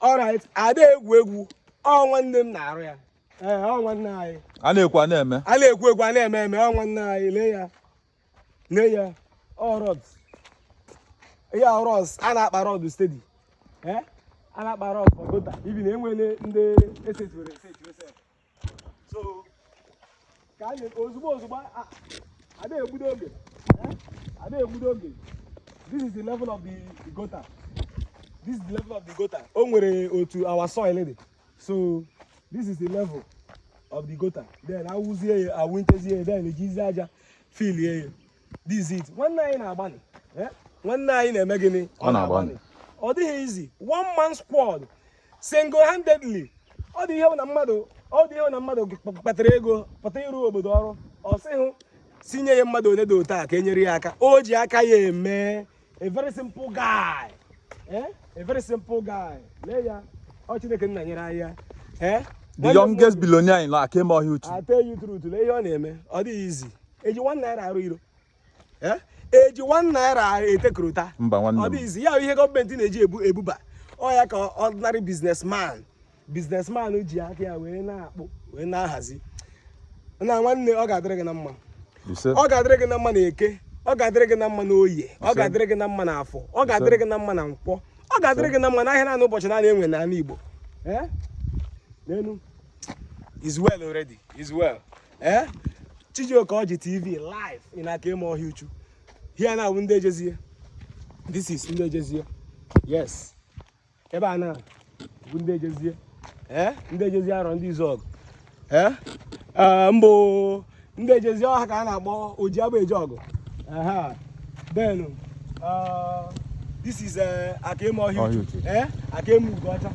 All right, I dey egwu. Ọ nwanne m na-arụ ya. Ọ nwanne anyị. A na-ekwu na-eme. A na-ekwu egwu a na-eme ọ nwanne anyị lee ya. Lee ya. All rods. Yeah, rods. A na-akpa rod steady. A na-akpa rod for gota. Even enwere ndị esetiwere esetiwere. So, ka anyị ozugbo a na-egbudo oge. A na-egbudo oge. This is the level of the gota. This is the level of the gota. O nwere otu our soil. So this is the level of the gota. Then I will see a winters here. Then the jizaja fill here. This is it. One night in Abani. One night in a megani on Abani. Or the easy 1 man squad single-handedly. All the young Amado, Patrego, Patero Bodoro, or say Senior Mado Nedo Tak, Enyeriaka, Ojiaka ye me. A very simple guy. A very simple guy. Leia, the youngest billionaire in Akeme-Ohiauchu. I tell you truth, lay your name. All easy. Age 1 naira real. Age 1 naira a take ruta. All easy. Yeah, you got bent in a ebuba. Or like an ordinary businessman. Businessman who jiakia when na hazi. Now one day I got dragon number. You said I got dragon number. Ọ ga-adịrị na mma n'oyi ọ ga-adịrị na mma n'afọ ọ ga-adịrị na mma na nkwọ ọ ga-adịrị na mma n'ahịa na ụbọchị na-enwe na ala Igbo n'enu is well already is well Chijioke Oji TV live in Akeme-Ohiauchu here na ndị ejezie this is ndị ejezie yes ebe a na bụ ndị ejezie ndị ejezie arọ ndị izọg mbụ ndị ejezie ọha ka a na-akpọ oji agba eje ọgụ. Then this is Akeme-Ohiauchu. Akeme-Ohiauchu.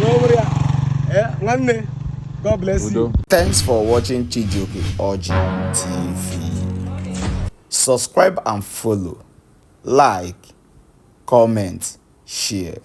So over here. God bless you. Thanks for watching Chijioke TV. Subscribe and follow. Like, comment, share.